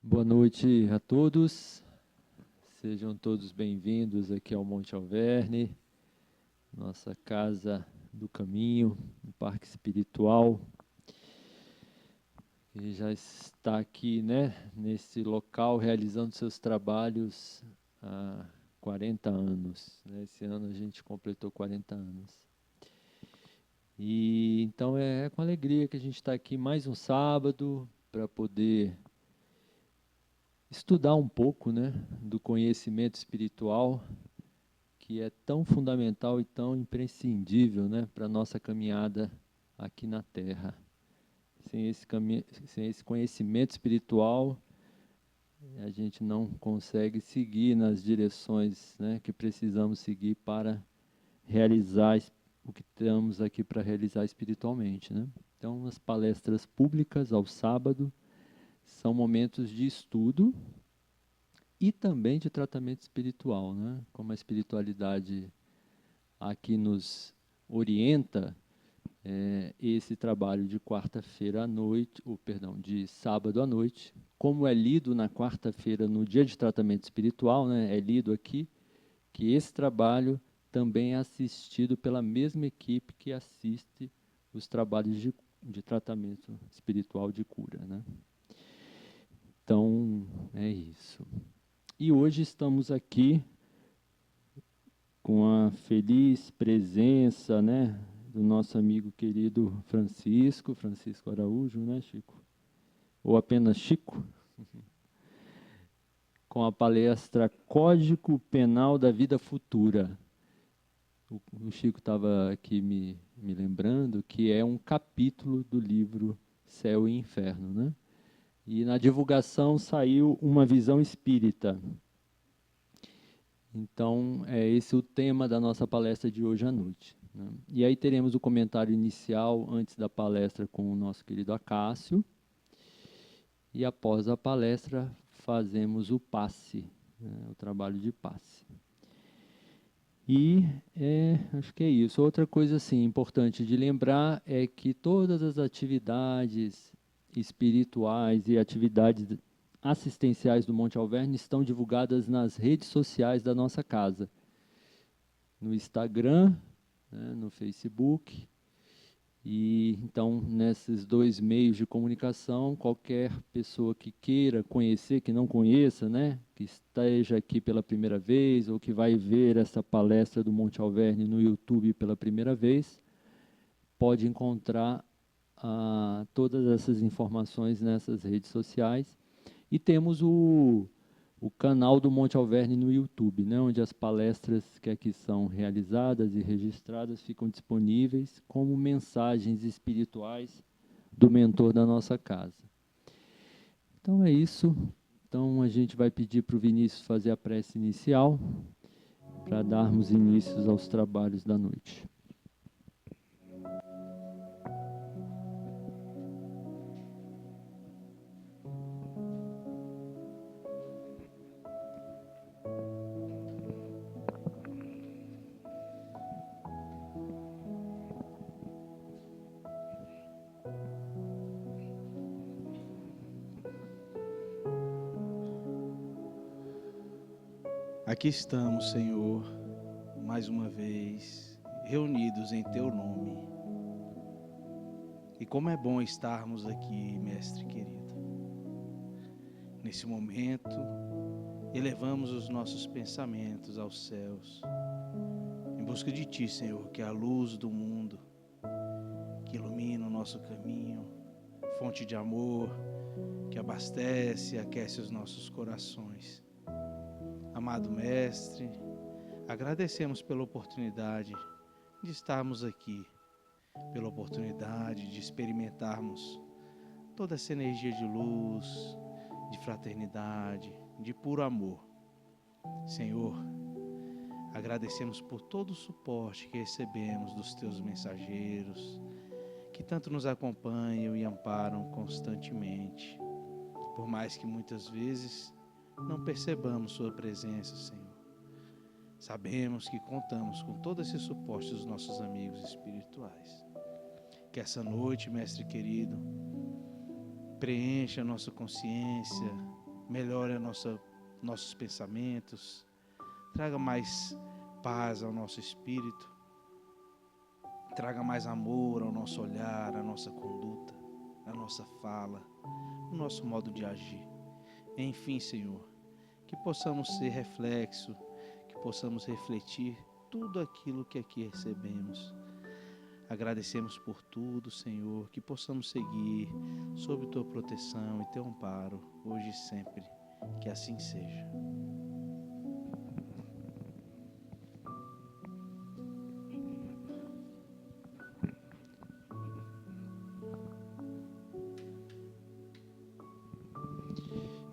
Boa noite a todos, sejam todos bem-vindos aqui ao Monte Alverne, nossa casa do caminho, um parque espiritual, que já está aqui, nesse local realizando seus trabalhos há 40 anos. Esse ano a gente completou 40 anos. E então é com alegria que a gente está aqui mais um sábado para poder estudar um pouco, do conhecimento espiritual, que é tão fundamental e tão imprescindível, para a nossa caminhada aqui na Terra. Sem esse conhecimento espiritual, a gente não consegue seguir nas direções, que precisamos seguir para realizar o que estamos aqui para realizar espiritualmente, Então, as palestras públicas ao sábado são momentos de estudo e também de tratamento espiritual, Como a espiritualidade aqui nos orienta, esse trabalho de quarta-feira à noite, de sábado à noite, como é lido na quarta-feira, no dia de tratamento espiritual, é lido aqui, que esse trabalho também é assistido pela mesma equipe que assiste os trabalhos de tratamento espiritual de cura, Então, é isso. E hoje estamos aqui com a feliz presença, do nosso amigo querido Francisco Araújo, Chico? Ou apenas Chico? Com a palestra Código Penal da Vida Futura. O Chico estava aqui me lembrando que é um capítulo do livro Céu e Inferno, E na divulgação saiu Uma Visão Espírita. Então, é esse o tema da nossa palestra de hoje à noite. E aí teremos o comentário inicial antes da palestra com o nosso querido Acácio. E após a palestra fazemos o passe, o trabalho de passe. E acho que é isso. Outra coisa assim, importante de lembrar é que todas as atividades espirituais e atividades assistenciais do Monte Alverne estão divulgadas nas redes sociais da nossa casa. No Instagram, no Facebook. E então, nesses dois meios de comunicação, qualquer pessoa que queira conhecer, que não conheça, que esteja aqui pela primeira vez, ou que vai ver essa palestra do Monte Alverne no YouTube pela primeira vez, pode encontrar todas essas informações nessas redes sociais. E temos o canal do Monte Alverne no YouTube, onde as palestras que aqui são realizadas e registradas ficam disponíveis como mensagens espirituais do mentor da nossa casa. Então é isso. Então a gente vai pedir para o Vinícius fazer a prece inicial para darmos início aos trabalhos da noite. Aqui estamos, Senhor, mais uma vez, reunidos em Teu nome. E como é bom estarmos aqui, Mestre querido. Nesse momento, elevamos os nossos pensamentos aos céus, em busca de Ti, Senhor, que é a luz do mundo, que ilumina o nosso caminho, fonte de amor, que abastece e aquece os nossos corações. Amado Mestre, agradecemos pela oportunidade de estarmos aqui, pela oportunidade de experimentarmos toda essa energia de luz, de fraternidade, de puro amor. Senhor, agradecemos por todo o suporte que recebemos dos Teus mensageiros, que tanto nos acompanham e amparam constantemente, por mais que muitas vezes não percebamos Sua presença, Senhor. Sabemos que contamos com todo esse suporte dos nossos amigos espirituais. Que essa noite, Mestre querido, preencha a nossa consciência melhore nossos pensamentos, traga mais paz ao nosso espírito, traga mais amor ao nosso olhar, à nossa conduta, à nossa fala, ao nosso modo de agir. Enfim, Senhor, que possamos ser reflexo, que possamos refletir tudo aquilo que aqui recebemos. Agradecemos por tudo, Senhor, que possamos seguir sob Tua proteção e Teu amparo, hoje e sempre, que assim seja.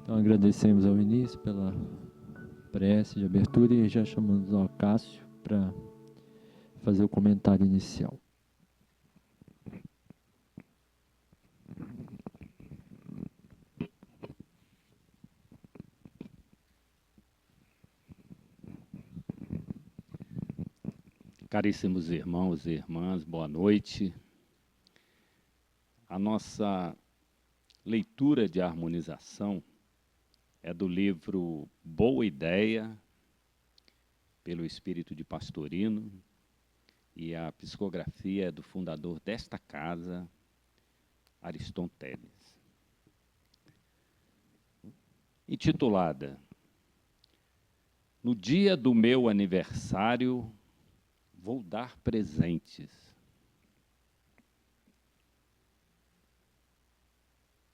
Então agradecemos ao início pela prece de abertura e já chamamos ao Cássio para fazer o comentário inicial. Caríssimos irmãos e irmãs, boa noite. A nossa leitura de harmonização é do livro Boa Ideia, pelo Espírito de Pastorino, e a psicografia é do fundador desta casa, Ariston Teles. Intitulada No dia do meu aniversário, vou dar presentes.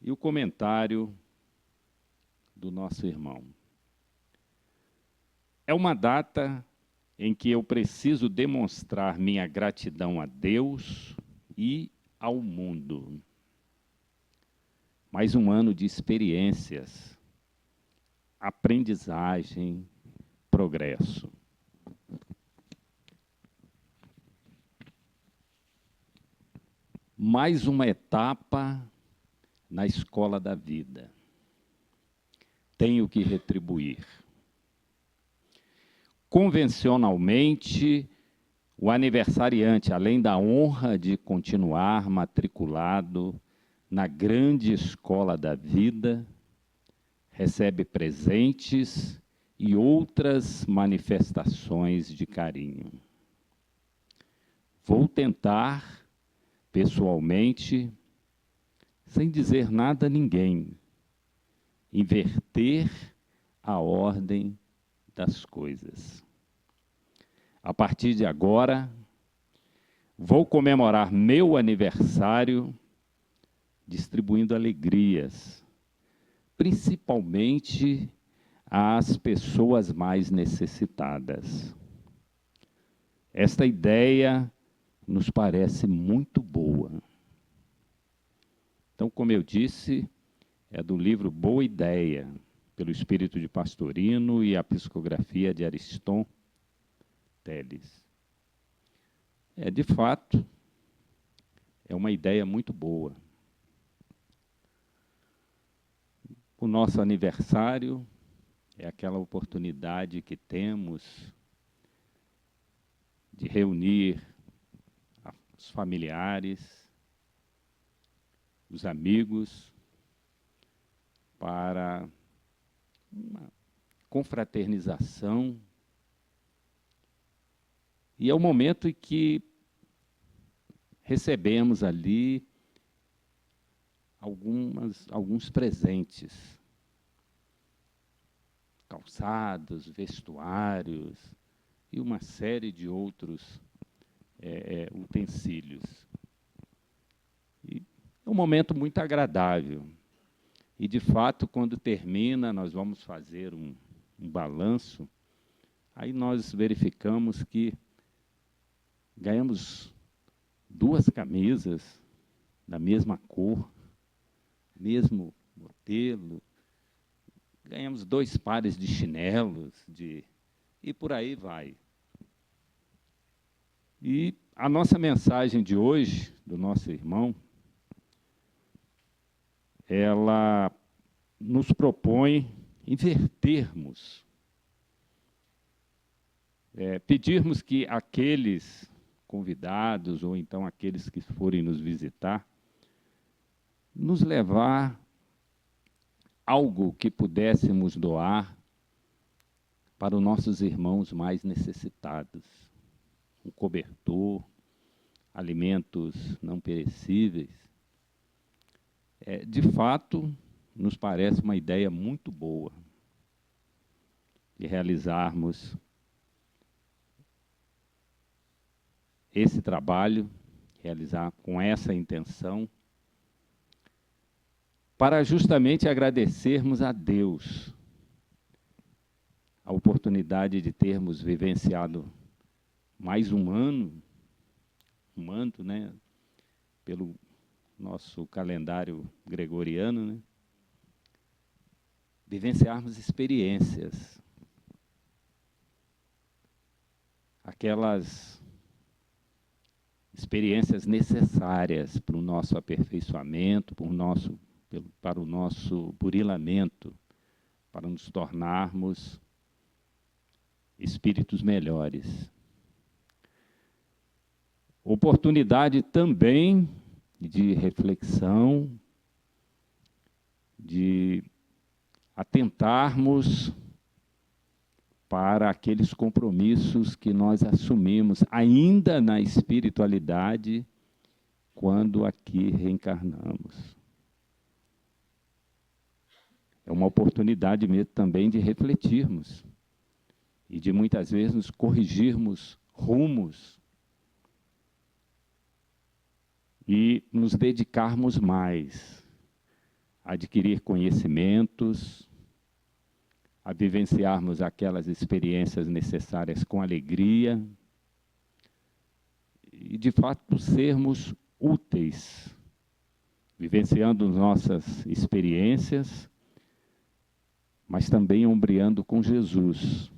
E o comentário do nosso irmão. É uma data em que eu preciso demonstrar minha gratidão a Deus e ao mundo. Mais um ano de experiências, aprendizagem, progresso. Mais uma etapa na escola da vida. Tenho que retribuir. Convencionalmente, o aniversariante, além da honra de continuar matriculado na grande escola da vida, recebe presentes e outras manifestações de carinho. Vou tentar, pessoalmente, sem dizer nada a ninguém, inverter a ordem das coisas. A partir de agora, vou comemorar meu aniversário distribuindo alegrias, principalmente às pessoas mais necessitadas. Esta ideia nos parece muito boa. Então, como eu disse, é do livro Boa Ideia, pelo Espírito de Pastorino e a psicografia de Ariston Teles. De fato, é uma ideia muito boa. O nosso aniversário é aquela oportunidade que temos de reunir os familiares, os amigos, para uma confraternização. E é o momento em que recebemos ali alguns presentes. Calçados, vestuários e uma série de outros utensílios. E é um momento muito agradável. E, de fato, quando termina, nós vamos fazer um balanço. Aí nós verificamos que ganhamos 2 camisas da mesma cor, mesmo modelo. Ganhamos 2 pares de chinelos, e por aí vai. E a nossa mensagem de hoje, do nosso irmão, ela nos propõe invertermos, pedirmos que aqueles convidados, ou então aqueles que forem nos visitar, nos levar algo que pudéssemos doar para os nossos irmãos mais necessitados. Um cobertor, alimentos não perecíveis. De fato, nos parece uma ideia muito boa de realizarmos esse trabalho, realizar com essa intenção, para justamente agradecermos a Deus a oportunidade de termos vivenciado mais um ano, né, pelo nosso calendário gregoriano, né, vivenciarmos experiências, aquelas experiências necessárias para o nosso aperfeiçoamento, para o nosso burilamento, para nos tornarmos espíritos melhores. Oportunidade também de reflexão, de atentarmos para aqueles compromissos que nós assumimos, ainda na espiritualidade, quando aqui reencarnamos. É uma oportunidade mesmo também de refletirmos e de muitas vezes nos corrigirmos rumos e nos dedicarmos mais a adquirir conhecimentos, a vivenciarmos aquelas experiências necessárias com alegria e, de fato, sermos úteis, vivenciando nossas experiências, mas também ombreando com Jesus,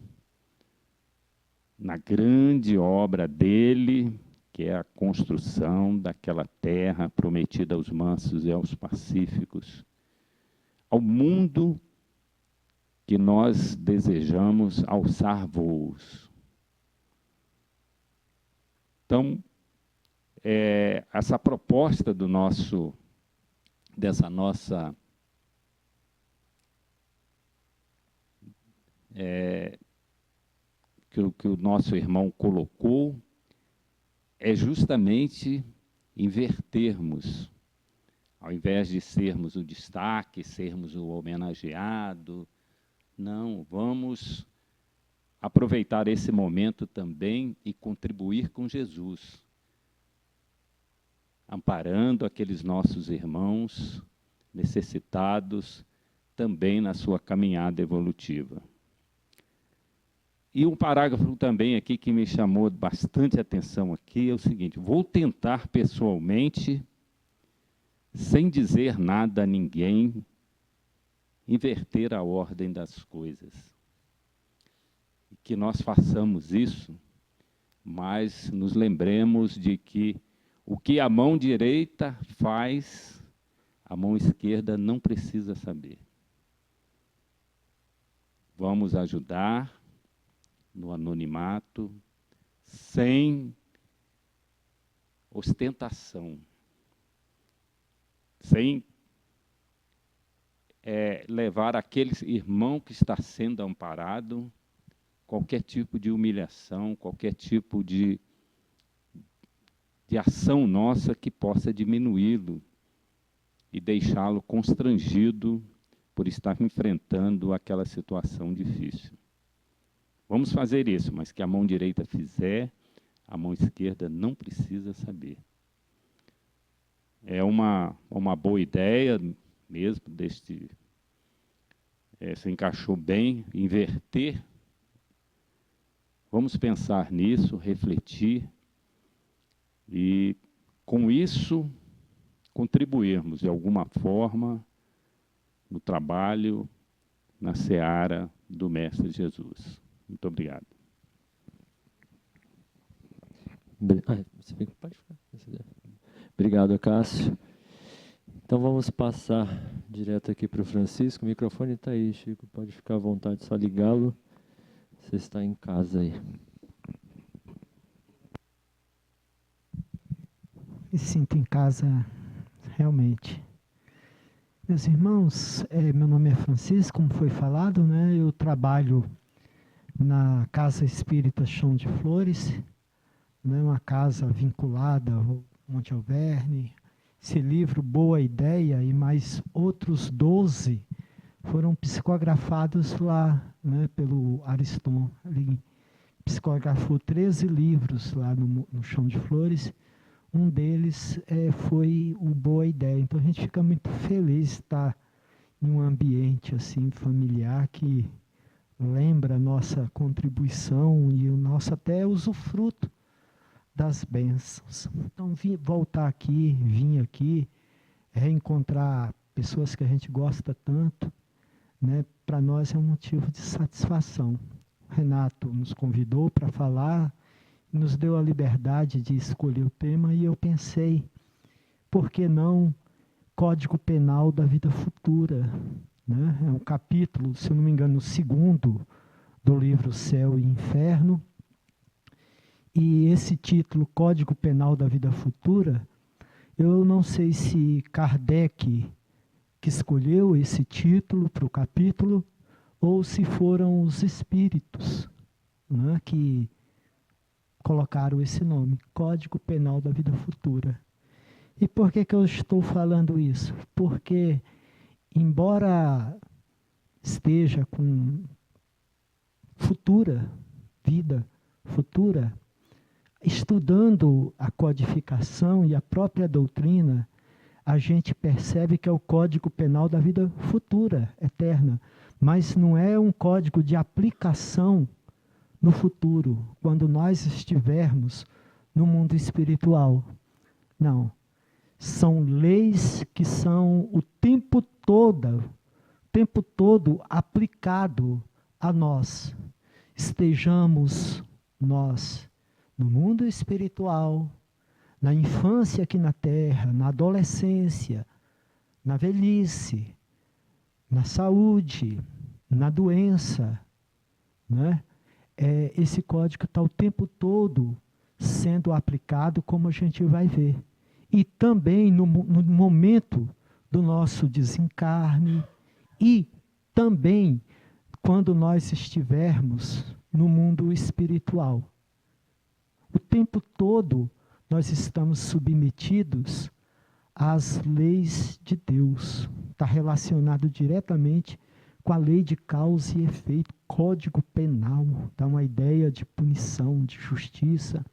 na grande obra dele, que é a construção daquela terra prometida aos mansos e aos pacíficos, ao mundo que nós desejamos alçar voos. Então, essa proposta dessa nossa que o nosso irmão colocou é justamente invertermos, ao invés de sermos o destaque, sermos o homenageado. Não, vamos aproveitar esse momento também e contribuir com Jesus, amparando aqueles nossos irmãos necessitados também na sua caminhada evolutiva. E um parágrafo também aqui que me chamou bastante atenção aqui é o seguinte: vou tentar pessoalmente, sem dizer nada a ninguém, inverter a ordem das coisas. E que nós façamos isso, mas nos lembremos de que o que a mão direita faz, a mão esquerda não precisa saber. Vamos ajudar no anonimato, sem ostentação, sem levar aquele irmão que está sendo amparado qualquer tipo de humilhação, qualquer tipo de ação nossa que possa diminuí-lo e deixá-lo constrangido por estar enfrentando aquela situação difícil. Vamos fazer isso, mas que a mão direita fizer, a mão esquerda não precisa saber. É uma boa ideia mesmo, se encaixou bem, inverter. Vamos pensar nisso, refletir e, com isso, contribuirmos de alguma forma no trabalho, na seara do Mestre Jesus. Muito obrigado. Pode ficar. Obrigado, Cássio. Então vamos passar direto aqui para o Francisco. O microfone está aí, Chico. Pode ficar à vontade, só ligá-lo. Você está em casa aí. Me sinto em casa, realmente. Meus irmãos, meu nome é Francisco, como foi falado, né? Eu trabalho na Casa Espírita Chão de Flores, né? Uma casa vinculada ao Monte Alverne. Esse livro, Boa Ideia, e mais outros 12 foram psicografados lá, né? Pelo Ariston. Ele psicografou 13 livros lá no Chão de Flores. Um deles foi o Boa Ideia. Então a gente fica muito feliz de estar em um ambiente assim familiar que lembra a nossa contribuição e o nosso até usufruto das bênçãos. Então vim aqui reencontrar pessoas que a gente gosta tanto, né? Para nós é um motivo de satisfação. O Renato nos convidou para falar, nos deu a liberdade de escolher o tema e eu pensei, por que não Código Penal da Vida Futura? Né? É um capítulo, se eu não me engano, o 2º do livro Céu e Inferno. E esse título, Código Penal da Vida Futura, eu não sei se Kardec que escolheu esse título para o capítulo ou se foram os espíritos, né, que colocaram esse nome, Código Penal da Vida Futura. E por que eu estou falando isso? Porque, embora esteja com vida futura, estudando a codificação e a própria doutrina, a gente percebe que é o Código Penal da Vida Futura, eterna. Mas não é um código de aplicação no futuro, quando nós estivermos no mundo espiritual. Não. São leis que são o tempo todo aplicado a nós. Estejamos nós no mundo espiritual, na infância aqui na Terra, na adolescência, na velhice, na saúde, na doença, né? Esse código está o tempo todo sendo aplicado, como a gente vai ver. E também no momento do nosso desencarne e também quando nós estivermos no mundo espiritual. O tempo todo nós estamos submetidos às leis de Deus. Está relacionado diretamente com a lei de causa e efeito, Código Penal, dá uma ideia de punição, de justiça,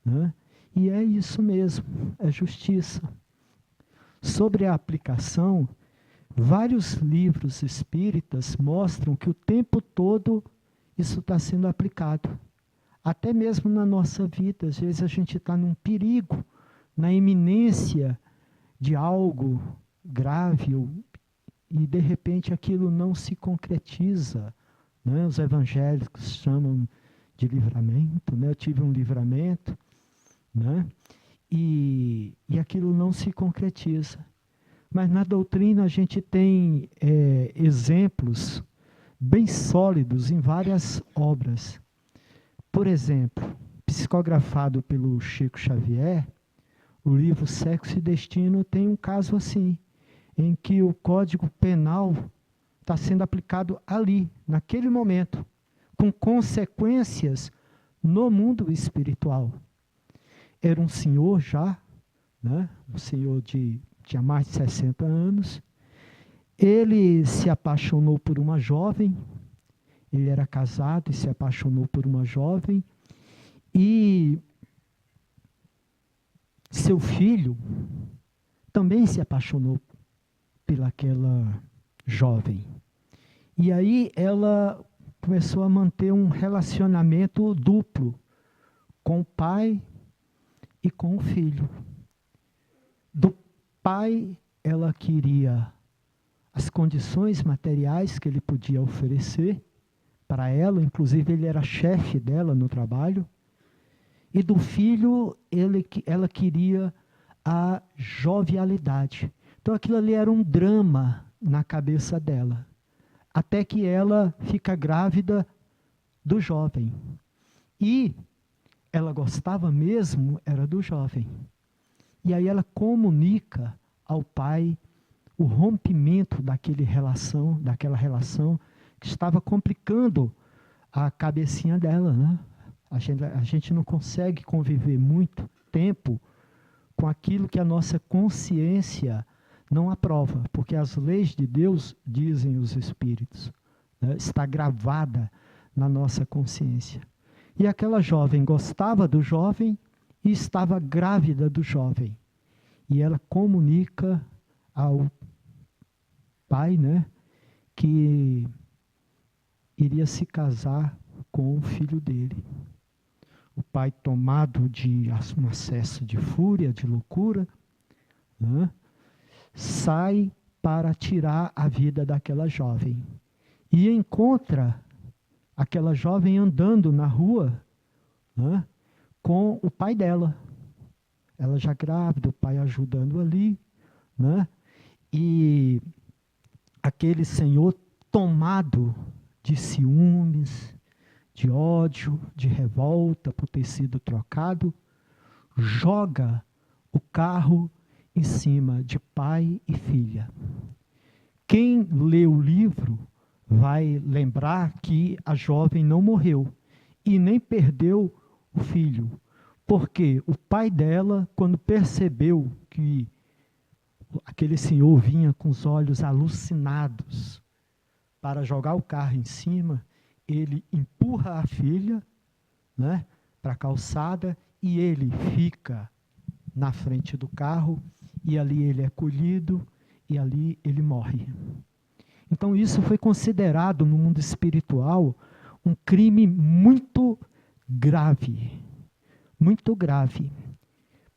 né? E é isso mesmo, é justiça. Sobre a aplicação, vários livros espíritas mostram que o tempo todo isso está sendo aplicado. Até mesmo na nossa vida, às vezes a gente está num perigo, na iminência de algo grave, e de repente aquilo não se concretiza, né? Os evangélicos chamam de livramento, né? Eu tive um livramento, né? E aquilo não se concretiza. Mas na doutrina a gente tem exemplos bem sólidos em várias obras. Por exemplo, psicografado pelo Chico Xavier, o livro Sexo e Destino tem um caso assim, em que o Código Penal está sendo aplicado ali, naquele momento, com consequências no mundo espiritual. Era um senhor já, né? Um senhor tinha mais de 60 anos. Ele se apaixonou por uma jovem. Ele era casado e se apaixonou por uma jovem. E seu filho também se apaixonou pelaquela jovem. E aí ela começou a manter um relacionamento duplo com o pai e com o filho. Do pai, ela queria as condições materiais que ele podia oferecer para ela, inclusive ele era chefe dela no trabalho. E do filho, ela queria a jovialidade. Então aquilo ali era um drama na cabeça dela. Até que ela fica grávida do jovem. E ela gostava mesmo, era do jovem. E aí ela comunica ao pai o rompimento daquela relação que estava complicando a cabecinha dela, né? A gente não consegue conviver muito tempo com aquilo que a nossa consciência não aprova, porque as leis de Deus, dizem os Espíritos, né, está gravada na nossa consciência. E aquela jovem gostava do jovem e estava grávida do jovem. E ela comunica ao pai, né, que iria se casar com o filho dele. O pai, tomado de um acesso de fúria, de loucura, né, sai para tirar a vida daquela jovem. E encontra aquela jovem andando na rua, né, com o pai dela. Ela já grávida, o pai ajudando ali, né? E aquele senhor, tomado de ciúmes, de ódio, de revolta por ter sido trocado, joga o carro em cima de pai e filha. Quem lê o livro vai lembrar que a jovem não morreu e nem perdeu o filho, porque o pai dela, quando percebeu que aquele senhor vinha com os olhos alucinados para jogar o carro em cima, ele empurra a filha, né, para a calçada e ele fica na frente do carro e ali ele é colhido e ali ele morre. Então isso foi considerado no mundo espiritual um crime muito grave,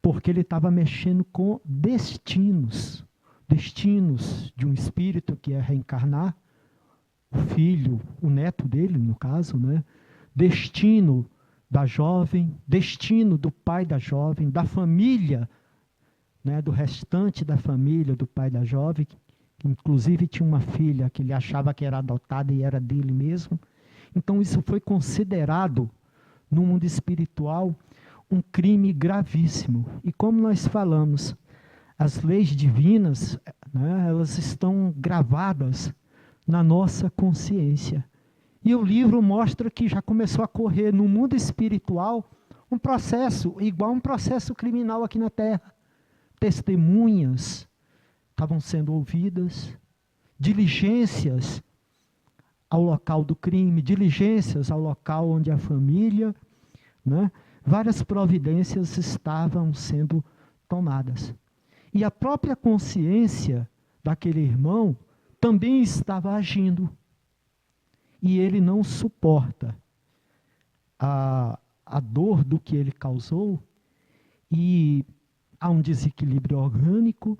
porque ele estava mexendo com destinos de um espírito que ia reencarnar, o filho, o neto dele, no caso, né? Destino da jovem, destino do pai da jovem, da família, né? Do restante da família do pai da jovem, que inclusive tinha uma filha que ele achava que era adotada e era dele mesmo. Então isso foi considerado, no mundo espiritual, um crime gravíssimo. E como nós falamos, as leis divinas, né, elas estão gravadas na nossa consciência. E o livro mostra que já começou a correr no mundo espiritual um processo, igual um processo criminal aqui na Terra. Testemunhas estavam sendo ouvidas, diligências ao local do crime, diligências ao local onde a família, né, várias providências estavam sendo tomadas. E a própria consciência daquele irmão também estava agindo. E ele não suporta a dor do que ele causou, e há um desequilíbrio orgânico,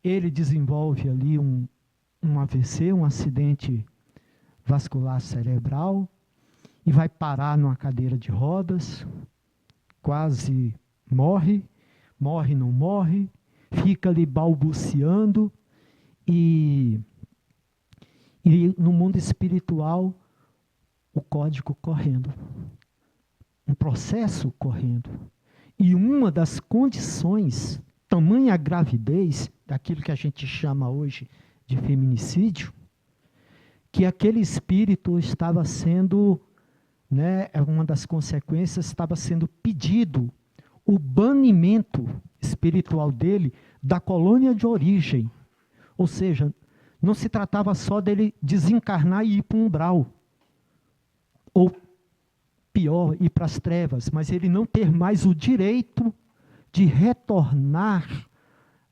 ele desenvolve ali um AVC, um acidente vascular cerebral, e vai parar numa cadeira de rodas, quase morre, não morre, fica ali balbuciando, e no mundo espiritual, o código correndo, um processo correndo. E uma das condições, tamanha gravidez, daquilo que a gente chama hoje de feminicídio, que aquele espírito estava sendo, né, uma das consequências, estava sendo pedido o banimento espiritual dele da colônia de origem. Ou seja, não se tratava só dele desencarnar e ir para um umbral, ou pior, ir para as trevas, mas ele não ter mais o direito de retornar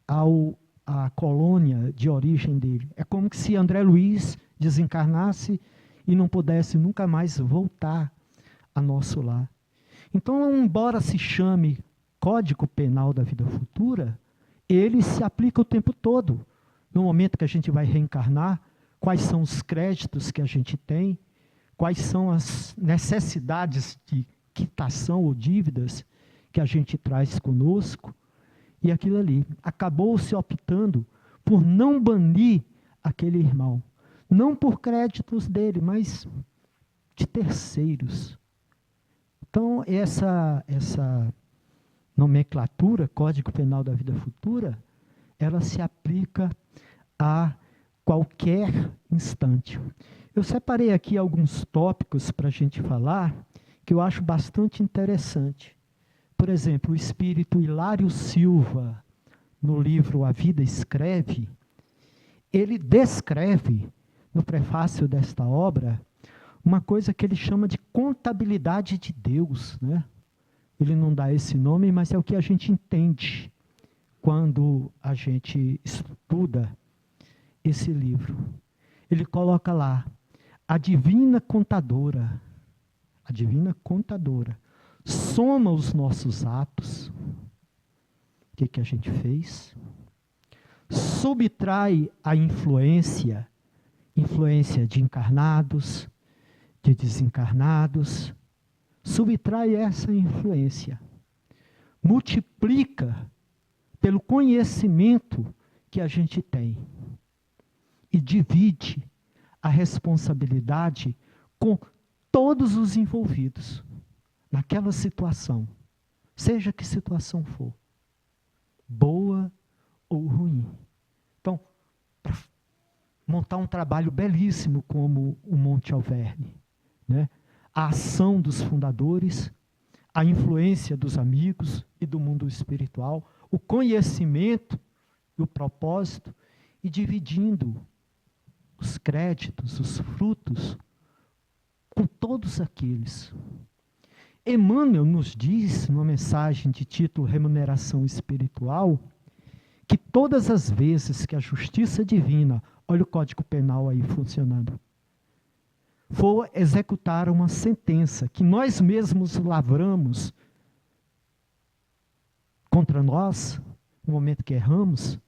à colônia de origem dele. É como se André Luiz desencarnasse e não pudesse nunca mais voltar a nosso lar. Então, embora se chame Código Penal da Vida Futura, ele se aplica o tempo todo. No momento que a gente vai reencarnar, quais são os créditos que a gente tem, quais são as necessidades de quitação ou dívidas que a gente traz conosco, e aquilo ali. Acabou se optando por não banir aquele irmão. Não por créditos dele, mas de terceiros. Então, essa nomenclatura, Código Penal da Vida Futura, ela se aplica a qualquer instante. Eu separei aqui alguns tópicos para a gente falar, que eu acho bastante interessante. Por exemplo, o espírito Hilário Silva, no livro A Vida Escreve, ele descreve, no prefácio desta obra, uma coisa que ele chama de contabilidade de Deus, né? Ele não dá esse nome, mas é o que a gente entende quando a gente estuda esse livro. Ele coloca lá, a divina contadora soma os nossos atos, o que a gente fez, subtrai a influência de encarnados, de desencarnados, subtrai essa influência, multiplica pelo conhecimento que a gente tem e divide a responsabilidade com todos os envolvidos naquela situação, seja que situação for, boa ou ruim. Então, para montar um trabalho belíssimo como o Monte Alverne, né? A ação dos fundadores, a influência dos amigos e do mundo espiritual, o conhecimento e o propósito, e dividindo os créditos, os frutos, com todos aqueles. Emmanuel nos diz, numa mensagem de título Remuneração Espiritual, que todas as vezes que a justiça divina, olha o Código Penal aí funcionando, for executar uma sentença que nós mesmos lavramos contra nós, no momento que erramos,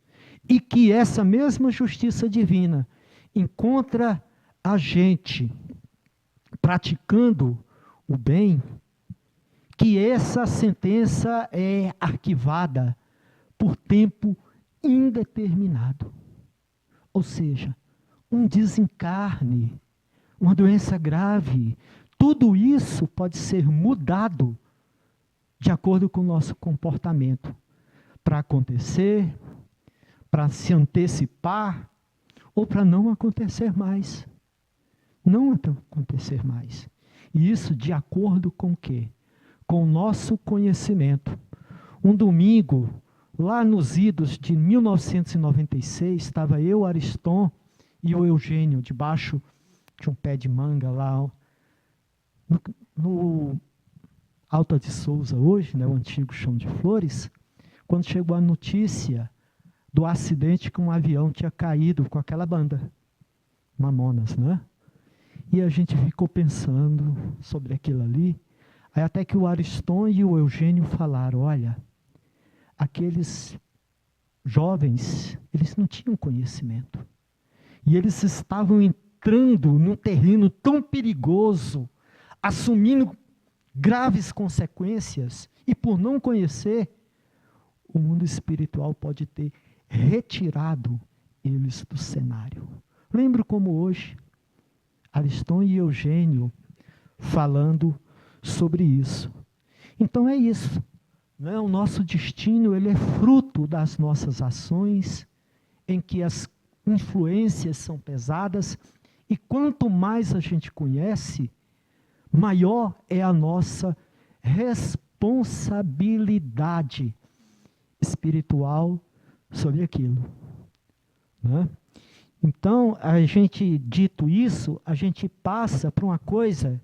e que essa mesma justiça divina encontra a gente praticando o bem, que essa sentença é arquivada por tempo indeterminado. Ou seja, um desencarne, uma doença grave, tudo isso pode ser mudado de acordo com o nosso comportamento, para acontecer, para se antecipar, ou para não acontecer mais. Não acontecer mais. E isso de acordo com o quê? Com o nosso conhecimento. Um domingo, lá nos idos de 1996, estava eu, Ariston e o Eugênio, debaixo de um pé de manga lá, no Alta de Souza hoje, né, o antigo Chão de Flores, quando chegou a notícia do acidente que um avião tinha caído com aquela banda, Mamonas, né? E a gente ficou pensando sobre aquilo ali, aí até que o Ariston e o Eugênio falaram, olha, aqueles jovens, eles não tinham conhecimento. E eles estavam entrando num terreno tão perigoso, assumindo graves consequências, e por não conhecer, o mundo espiritual pode ter retirado eles do cenário. Lembro como hoje, Ariston e Eugênio falando sobre isso. Então é isso. Né? O nosso destino ele é fruto das nossas ações, em que as influências são pesadas, e quanto mais a gente conhece, maior é a nossa responsabilidade espiritual sobre aquilo. Né? Então, a gente, dito isso, a gente passa para uma coisa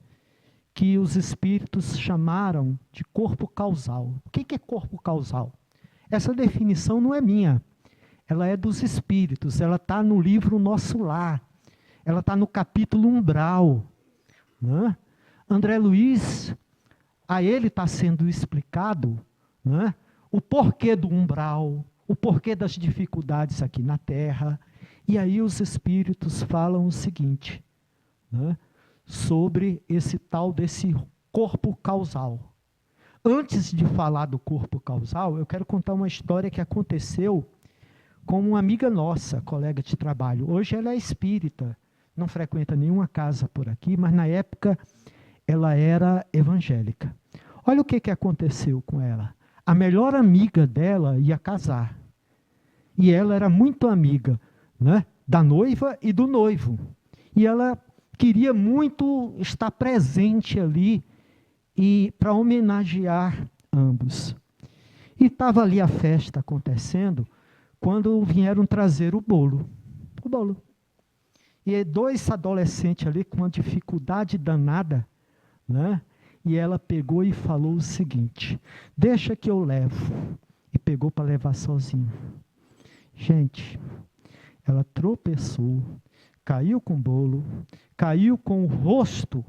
que os espíritos chamaram de corpo causal. O que é corpo causal? Essa definição não é minha, ela é dos espíritos, ela está no livro Nosso Lar, ela está no capítulo Umbral. Né? André Luiz, a ele está sendo explicado, né, o porquê do umbral, o porquê das dificuldades aqui na Terra. E aí os espíritos falam o seguinte, né, sobre esse tal desse corpo causal. Antes de falar do corpo causal, eu quero contar uma história que aconteceu com uma amiga nossa, colega de trabalho. Hoje ela é espírita, não frequenta nenhuma casa por aqui, mas na época ela era evangélica. Olha o que aconteceu com ela. A melhor amiga dela ia casar. E ela era muito amiga né, da noiva e do noivo. E ela queria muito estar presente ali e para homenagear ambos. E estava ali a festa acontecendo quando vieram trazer o bolo. O bolo. E dois adolescentes ali com uma dificuldade danada, né? E ela pegou e falou o seguinte: deixa que eu levo. E pegou para levar sozinho. Gente, ela tropeçou, caiu com o bolo, caiu com o rosto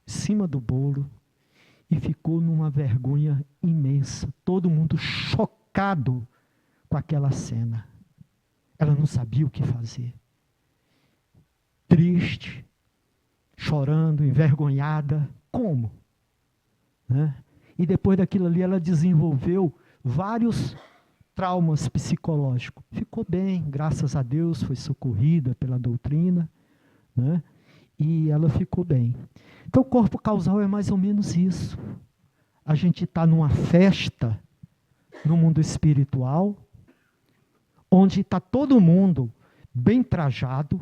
em cima do bolo e ficou numa vergonha imensa. Todo mundo chocado com aquela cena. Ela não sabia o que fazer. Triste, chorando, envergonhada. Como? Né? E depois daquilo ali ela desenvolveu vários traumas psicológicos. Ficou bem, graças a Deus, foi socorrida pela doutrina, né? E ela ficou bem. Então o corpo causal é mais ou menos isso. A gente está numa festa no mundo espiritual, onde está todo mundo bem trajado,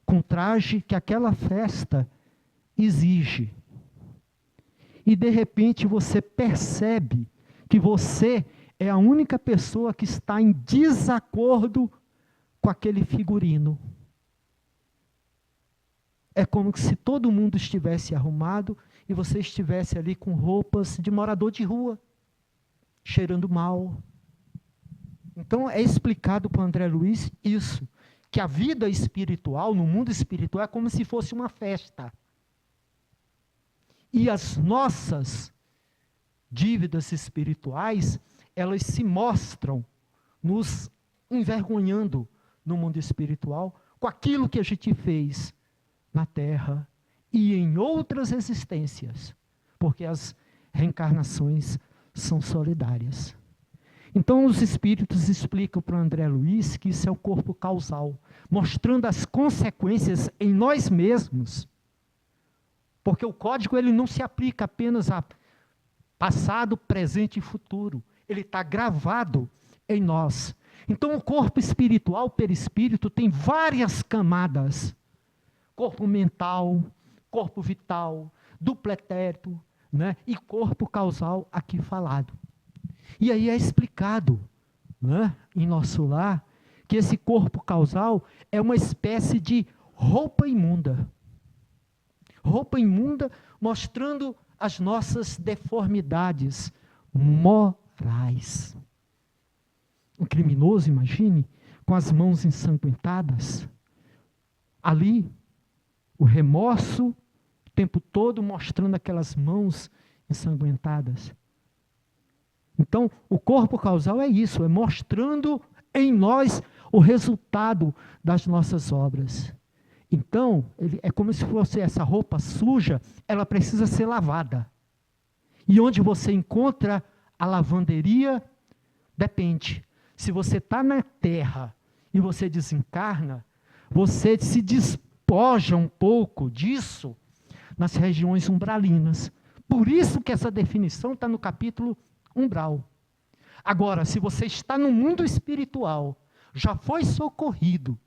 com traje que aquela festa exige. E de repente você percebe que você é a única pessoa que está em desacordo com aquele figurino. É como se todo mundo estivesse arrumado e você estivesse ali com roupas de morador de rua, cheirando mal. Então é explicado para André Luiz isso, que a vida espiritual, no mundo espiritual, é como se fosse uma festa. E as nossas dívidas espirituais, elas se mostram nos envergonhando no mundo espiritual com aquilo que a gente fez na Terra e em outras existências, porque as reencarnações são solidárias. Então os espíritos explicam para André Luiz que isso é o corpo causal, mostrando as consequências em nós mesmos, porque o código ele não se aplica apenas a passado, presente e futuro, ele está gravado em nós. Então o corpo espiritual, perispírito, tem várias camadas. Corpo mental, corpo vital, duplo etérico, né? E corpo causal aqui falado. E aí é explicado, né, em nosso lar, que esse corpo causal é uma espécie de roupa imunda. Roupa imunda mostrando as nossas deformidades morais. Um criminoso, imagine, com as mãos ensanguentadas, ali, o remorso, o tempo todo mostrando aquelas mãos ensanguentadas. Então, o corpo causal é isso, é mostrando em nós o resultado das nossas obras. Então, é como se fosse essa roupa suja, ela precisa ser lavada. E onde você encontra a lavanderia, depende. Se você está na terra e você desencarna, você se despoja um pouco disso nas regiões umbralinas. Por isso que essa definição está no capítulo umbral. Agora, se você está no mundo espiritual, já foi socorrido,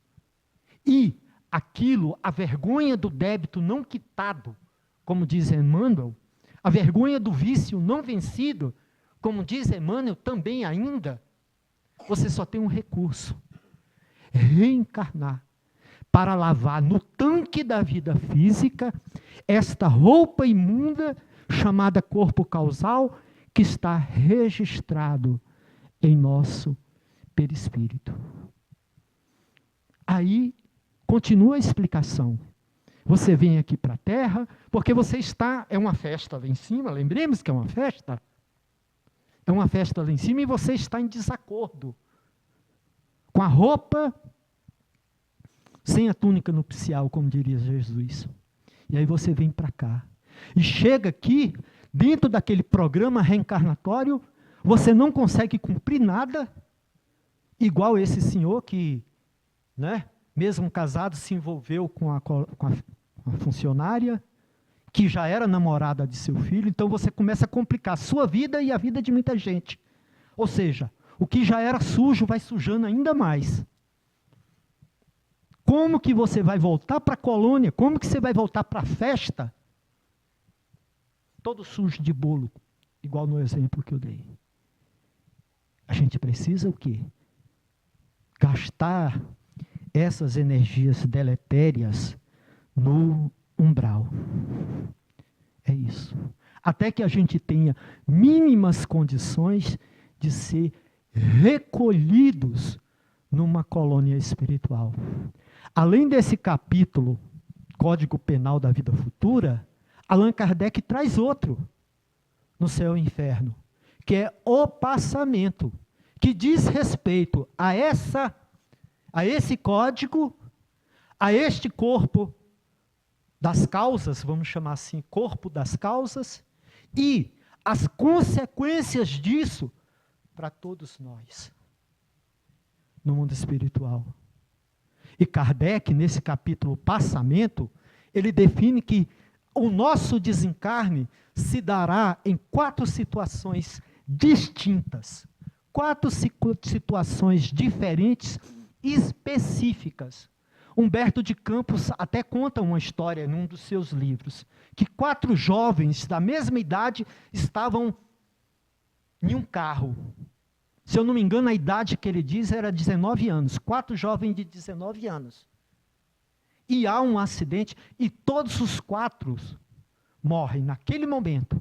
e aquilo, a vergonha do débito não quitado, como diz Emmanuel, a vergonha do vício não vencido, como diz Emmanuel também ainda, você só tem um recurso: reencarnar, para lavar no tanque da vida física esta roupa imunda chamada corpo causal, que está registrado em nosso perispírito. Aí continua a explicação. Você vem aqui para a Terra, porque você está, é uma festa lá em cima, lembremos que é uma festa. É uma festa lá em cima e você está em desacordo com a roupa sem a túnica nupcial, como diria Jesus. E aí você vem para cá. E chega aqui, dentro daquele programa reencarnatório, você não consegue cumprir nada, igual esse senhor que, né, mesmo casado, se envolveu com a funcionária, que já era namorada de seu filho. Então você começa a complicar a sua vida e a vida de muita gente. Ou seja, o que já era sujo vai sujando ainda mais. Como que você vai voltar para a colônia? Como que você vai voltar para a festa? Todo sujo de bolo, igual no exemplo que eu dei. A gente precisa o quê? Gastar essas energias deletérias no umbral. É isso. Até que a gente tenha mínimas condições de ser recolhidos numa colônia espiritual. Além desse capítulo, Código Penal da Vida Futura, Allan Kardec traz outro, no Céu e Inferno, que é o passamento, que diz respeito a esse código, a este corpo das causas, vamos chamar assim, corpo das causas, e as consequências disso para todos nós, no mundo espiritual. E Kardec, nesse capítulo Passamento, ele define que o nosso desencarne se dará em 4 situações distintas, 4 situações diferentes, específicas. Humberto de Campos até conta uma história num dos seus livros, que 4 jovens da mesma idade estavam em um carro. Se eu não me engano, a idade que ele diz era 19 anos. 4 jovens de 19 anos. E há um acidente e todos os 4 morrem naquele momento.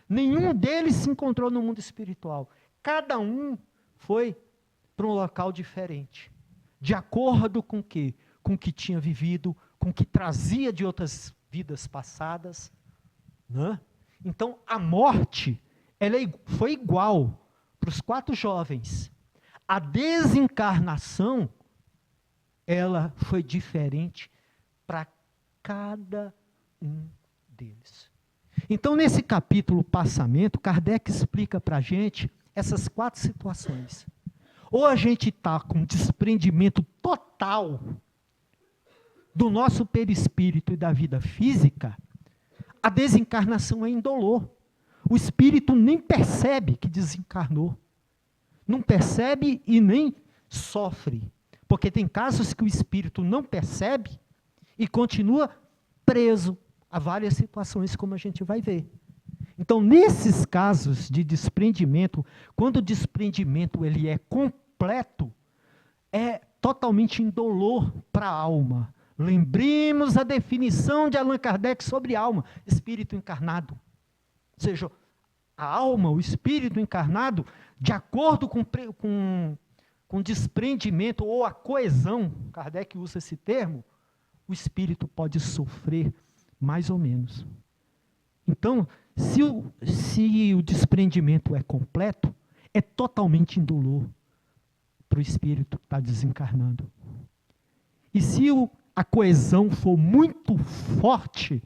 Nenhum deles se encontrou no mundo espiritual. Cada um foi para um local diferente. De acordo com o quê? Com o que tinha vivido, com o que trazia de outras vidas passadas. Né? Então, a morte foi igual para os 4 jovens. A desencarnação, ela foi diferente para cada um deles. Então, nesse capítulo Passamento, Kardec explica para a gente essas 4 situações. Ou a gente está com desprendimento total do nosso perispírito e da vida física, a desencarnação é indolor. O espírito nem percebe que desencarnou. Não percebe e nem sofre. Porque tem casos que o espírito não percebe e continua preso a várias situações, como a gente vai ver. Então, nesses casos de desprendimento, quando o desprendimento ele é completo, é totalmente indolor para a alma. Lembremos a definição de Allan Kardec sobre alma, espírito encarnado. Ou seja, a alma, o espírito encarnado, de acordo com desprendimento ou a coesão, Kardec usa esse termo, o espírito pode sofrer mais ou menos. Então, se o desprendimento é completo, é totalmente indolor para o espírito que está desencarnando. E se a coesão for muito forte,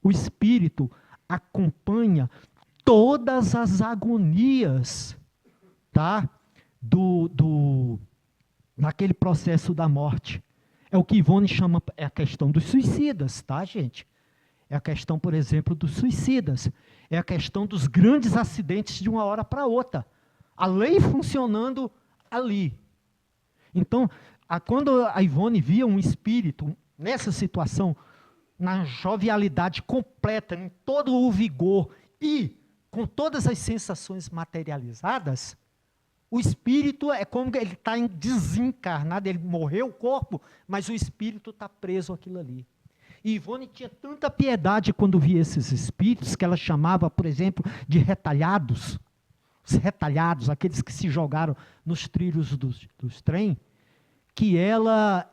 o espírito acompanha todas as agonias, tá? Naquele processo da morte. É o que Ivone chama, é a questão dos suicidas, tá, gente? É a questão, por exemplo, dos suicidas. É a questão dos grandes acidentes de uma hora para outra. A lei funcionando ali. Então, quando a Ivone via um espírito nessa situação, na jovialidade completa, em todo o vigor e com todas as sensações materializadas, o espírito é como ele está desencarnado, ele morreu o corpo, mas o espírito está preso àquilo ali. E Ivone tinha tanta piedade quando via esses espíritos, que ela chamava, por exemplo, de retalhados. Os retalhados, aqueles que se jogaram nos trilhos dos trem, que ela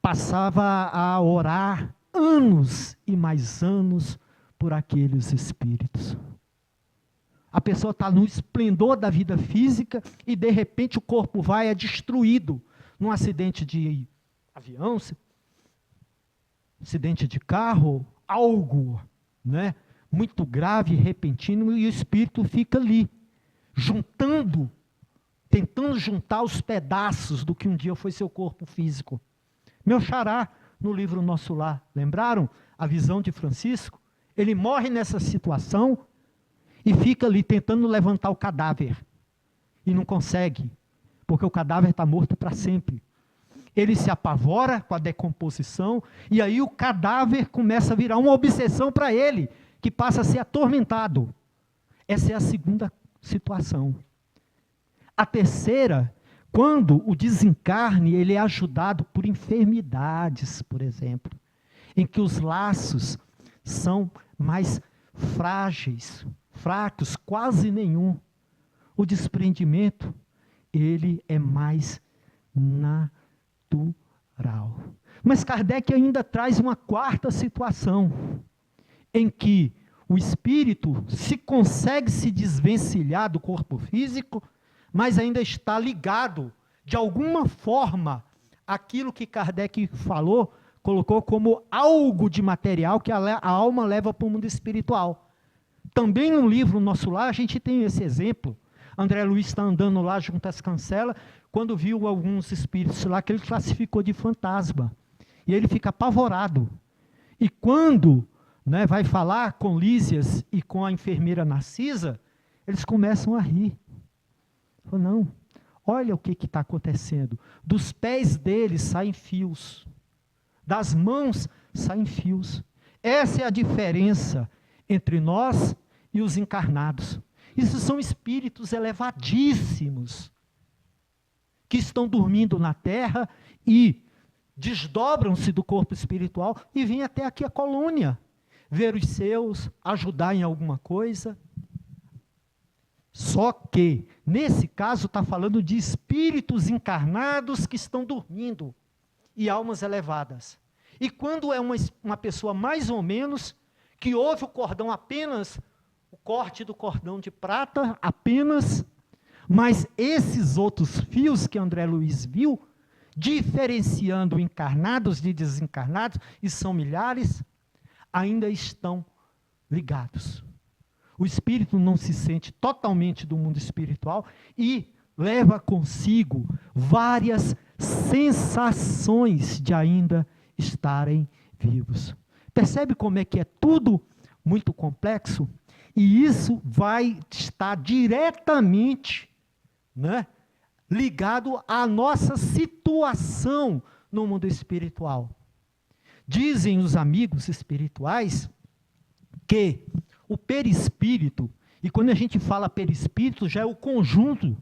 passava a orar anos e mais anos por aqueles espíritos. A pessoa está no esplendor da vida física e, de repente, o corpo é destruído num acidente de avião, acidente de carro, algo, né, muito grave, repentino, e o espírito fica ali, tentando juntar os pedaços do que um dia foi seu corpo físico. Meu xará, no livro Nosso Lar, lembraram a visão de Francisco? Ele morre nessa situação e fica ali tentando levantar o cadáver. E não consegue, porque o cadáver está morto para sempre. ele se apavora com a decomposição, e aí o cadáver começa a virar uma obsessão para ele, que passa a ser atormentado. Essa é a segunda situação. A terceira, quando o desencarne, ele é ajudado por enfermidades, por exemplo, em que os laços são mais frágeis, fracos, quase nenhum. O desprendimento, ele é mais natural. Mas Kardec ainda traz uma quarta situação, em que o espírito se consegue se desvencilhar do corpo físico, mas ainda está ligado, de alguma forma, àquilo que Kardec falou, colocou como algo de material que a alma leva para o mundo espiritual. Também no livro Nosso Lar, a gente tem esse exemplo. André Luiz está andando lá junto às cancelas, quando viu alguns espíritos lá que ele classificou de fantasma. E ele fica apavorado. E quando vai falar com Lísias e com a enfermeira Narcisa, eles começam a rir. Falou, não, olha o que está acontecendo. Dos pés deles saem fios. Das mãos saem fios. Essa é a diferença entre nós e os encarnados. Isso são espíritos elevadíssimos, que estão dormindo na terra e desdobram-se do corpo espiritual e vêm até aqui a colônia, ver os seus, ajudar em alguma coisa. Só que, nesse caso, está falando de espíritos encarnados que estão dormindo e almas elevadas. E quando é uma pessoa mais ou menos, que ouve o cordão apenas, o corte do cordão de prata apenas, mas esses outros fios que André Luiz viu, diferenciando encarnados de desencarnados, e são milhares, ainda estão ligados. O espírito não se sente totalmente do mundo espiritual e leva consigo várias sensações de ainda estarem vivos. Percebe como é que é tudo muito complexo? E isso vai estar diretamente ligado à nossa situação no mundo espiritual. Dizem os amigos espirituais que o perispírito, e quando a gente fala perispírito, já é o conjunto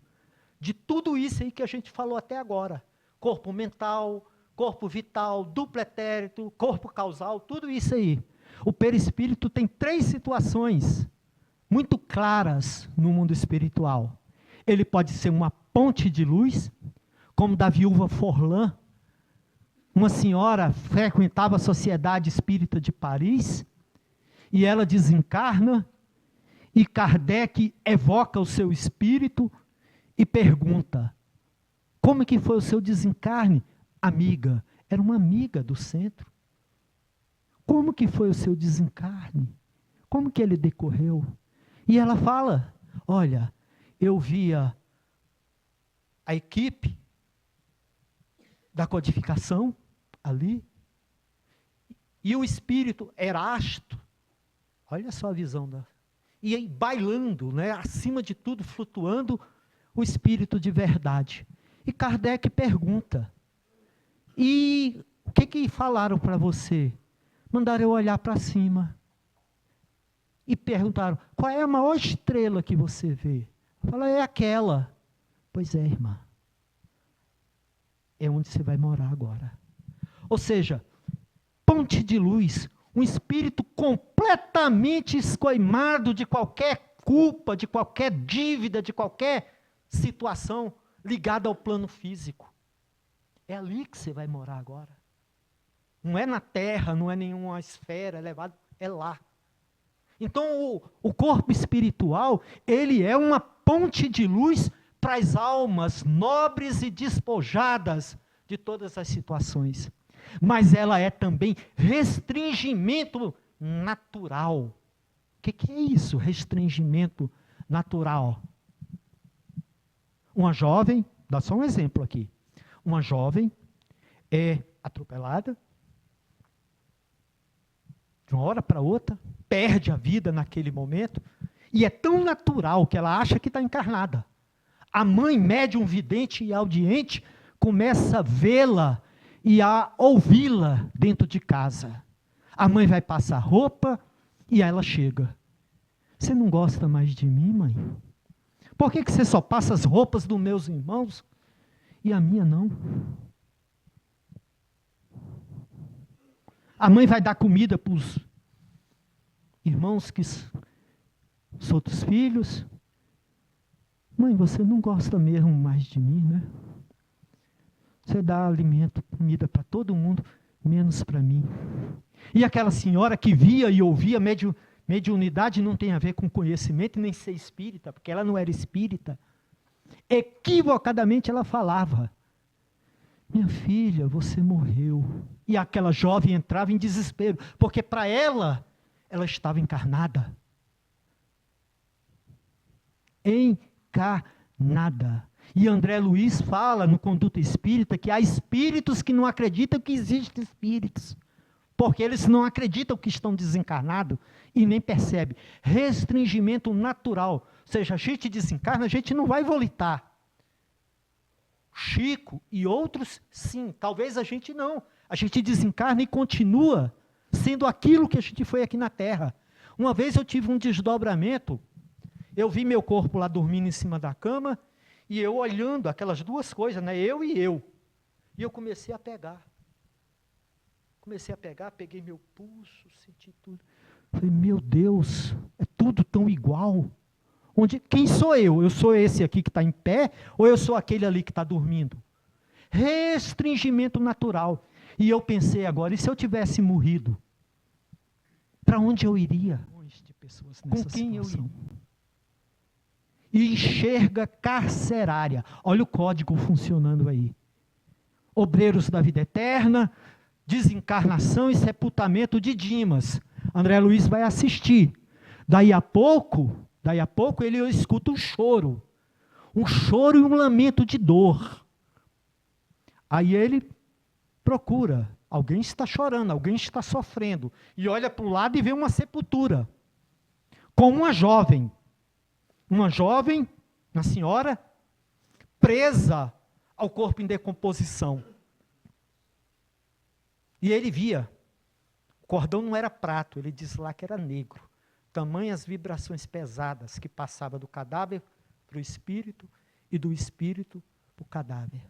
de tudo isso aí que a gente falou até agora. Corpo mental, corpo vital, duplo etérito, corpo causal, tudo isso aí. O perispírito tem 3 situações muito claras no mundo espiritual. Ele pode ser uma ponte de luz, como da viúva Forlan. Uma senhora frequentava a Sociedade Espírita de Paris, e ela desencarna, e Kardec evoca o seu espírito e pergunta, como que foi o seu desencarne? Amiga, era uma amiga do centro. Como que foi o seu desencarne? Como que ele decorreu? E ela fala, olha, eu via a equipe da codificação ali, e o espírito Erasto, olha só a visão e aí bailando, acima de tudo, flutuando, o espírito de verdade. E Kardec pergunta, e o que falaram para você? Mandaram eu olhar para cima. E perguntaram, qual é a maior estrela que você vê? Fala, é aquela. Pois é, irmã. É onde você vai morar agora. Ou seja, ponte de luz, um espírito completamente escoimado de qualquer culpa, de qualquer dívida, de qualquer situação ligada ao plano físico. É ali que você vai morar agora. Não é na terra, não é nenhuma esfera elevada, é lá. Então, o corpo espiritual, ele é uma ponte de luz para as almas nobres e despojadas de todas as situações. Mas ela é também restringimento natural. O que é isso, restringimento natural? Uma jovem, dá só um exemplo aqui. Uma jovem é atropelada, de uma hora para outra, perde a vida naquele momento, e é tão natural que ela acha que está encarnada. A mãe, médium, vidente e audiente, começa a vê-la e a ouvi-la dentro de casa. A mãe vai passar roupa e ela chega. Você não gosta mais de mim, mãe? Por que você só passa as roupas dos meus irmãos e a minha não? A mãe vai dar comida para os irmãos, os outros filhos. Mãe, você não gosta mesmo mais de mim, né? Você dá alimento, comida para todo mundo, menos para mim. E aquela senhora que via e ouvia, mediunidade não tem a ver com conhecimento nem ser espírita, porque ela não era espírita. Equivocadamente ela falava: minha filha, você morreu. E aquela jovem entrava em desespero, porque para ela estava encarnada. Encarnada. E André Luiz fala no Conduta Espírita que há espíritos que não acreditam que existem espíritos, porque eles não acreditam que estão desencarnados e nem percebem. Restringimento natural. Ou seja, a gente desencarna, a gente não vai voltar. Chico e outros, sim. Talvez a gente não. A gente desencarna e continua sendo aquilo que a gente foi aqui na Terra. Uma vez eu tive um desdobramento. Eu vi meu corpo lá dormindo em cima da cama e eu olhando aquelas duas coisas, né? Eu e eu. E eu comecei a pegar. Peguei meu pulso, senti tudo. Falei, meu Deus, é tudo tão igual. Quem sou eu? Eu sou esse aqui que está em pé ou eu sou aquele ali que está dormindo? Restringimento natural. E eu pensei agora, e se eu tivesse morrido? Para onde eu iria? De pessoas nessa Com quem situação? Eu iria? E enxerga carcerária. Olha o código funcionando aí. Obreiros da vida eterna, desencarnação e sepultamento de Dimas. André Luiz vai assistir. Daí a pouco ele escuta um choro e um lamento de dor. Aí ele procura, alguém está chorando, alguém está sofrendo, e olha para o lado e vê uma sepultura, com uma jovem, uma senhora, presa ao corpo em decomposição. E ele via, o cordão não era prato, ele diz lá que era negro. Tamanhas vibrações pesadas que passavam do cadáver para o espírito e do espírito para o cadáver.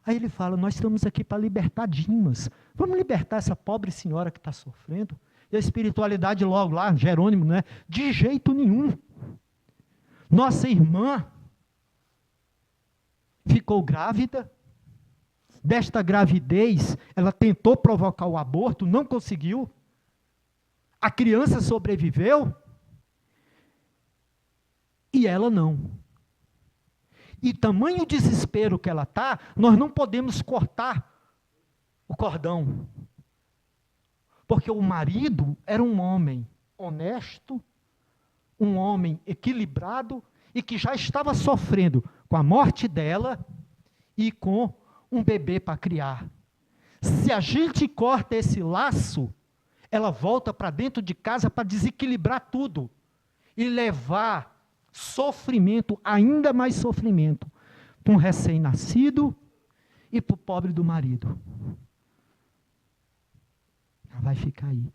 Aí ele fala, nós estamos aqui para libertar Dimas. Vamos libertar essa pobre senhora que está sofrendo? E a espiritualidade logo lá, Jerônimo, né? De jeito nenhum. Nossa irmã ficou grávida. Desta gravidez, ela tentou provocar o aborto, não conseguiu. A criança sobreviveu e ela não. E tamanho desespero que ela está, nós não podemos cortar o cordão. Porque o marido era um homem honesto, um homem equilibrado e que já estava sofrendo com a morte dela e com um bebê para criar. Se a gente corta esse laço, ela volta para dentro de casa para desequilibrar tudo e levar sofrimento, ainda mais sofrimento, para um recém-nascido e para o pobre do marido. Ela vai ficar aí.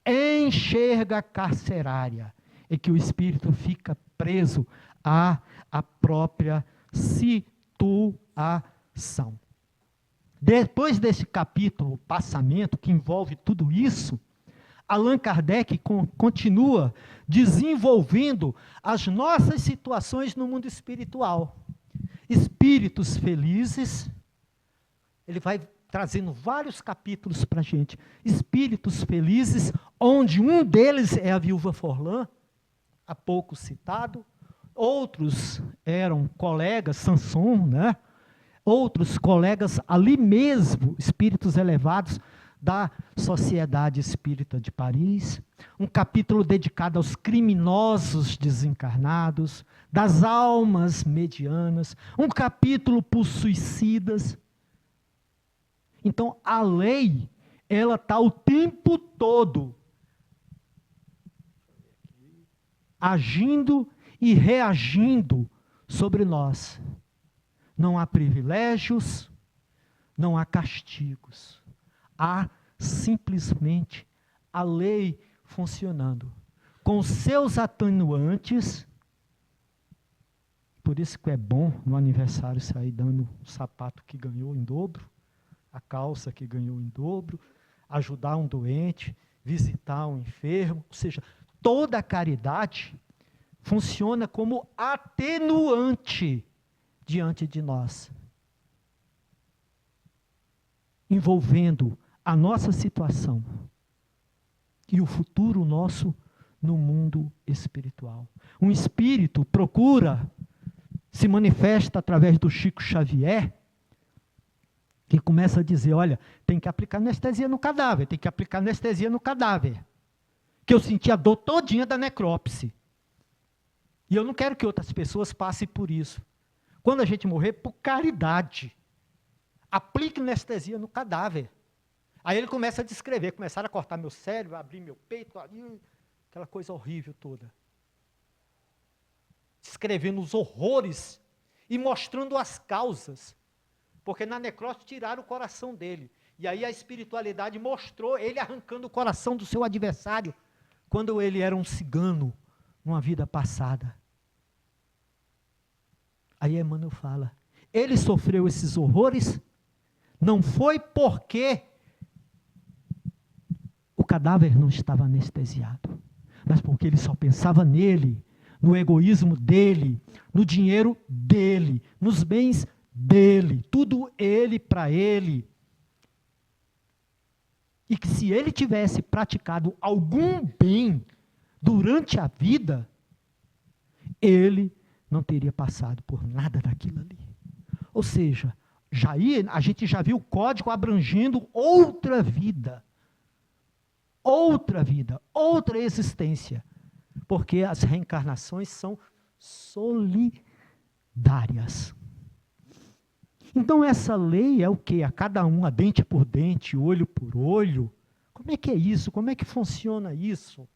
Enxerga carcerária, é que o espírito fica preso à própria situação. Depois desse capítulo, passamento, que envolve tudo isso, Allan Kardec continua desenvolvendo as nossas situações no mundo espiritual. Espíritos felizes, ele vai trazendo vários capítulos para a gente. Espíritos felizes, onde um deles é a viúva Forlã, há pouco citado. Outros eram colegas, Sanson, né? Outros colegas ali mesmo, espíritos elevados, da Sociedade Espírita de Paris, um capítulo dedicado aos criminosos desencarnados, das almas medianas, um capítulo para os suicidas. Então, a lei, ela está o tempo todo agindo e reagindo sobre nós. não há privilégios, não há castigos. Há simplesmente a lei funcionando, com seus atenuantes. Por isso que é bom no aniversário sair dando o sapato que ganhou em dobro, a calça que ganhou em dobro, ajudar um doente, visitar um enfermo. Ou seja, toda a caridade funciona como atenuante diante de nós, envolvendo a nossa situação e o futuro nosso no mundo espiritual. Um espírito procura, se manifesta através do Chico Xavier, que começa a dizer, olha, tem que aplicar anestesia no cadáver, tem que aplicar anestesia no cadáver. Que eu senti a dor todinha da necrópse. E eu não quero que outras pessoas passem por isso. Quando a gente morrer, por caridade, aplique anestesia no cadáver. Aí ele começa a descrever, começaram a cortar meu cérebro, abrir meu peito, aquela coisa horrível toda. Descrevendo os horrores e mostrando as causas. Porque na necrose tiraram o coração dele. E aí a espiritualidade mostrou ele arrancando o coração do seu adversário, quando ele era um cigano, numa vida passada. Aí Emmanuel fala, ele sofreu esses horrores, não foi porque o cadáver não estava anestesiado, mas porque ele só pensava nele, no egoísmo dele, no dinheiro dele, nos bens dele, tudo ele para ele. E que se ele tivesse praticado algum bem durante a vida, ele não teria passado por nada daquilo ali. Ou seja, a gente já viu o código abrangendo outra vida, outra existência, porque as reencarnações são solidárias. Então essa lei é o quê? A cada um, a dente por dente, olho por olho. Como é que é isso? Como é que funciona isso?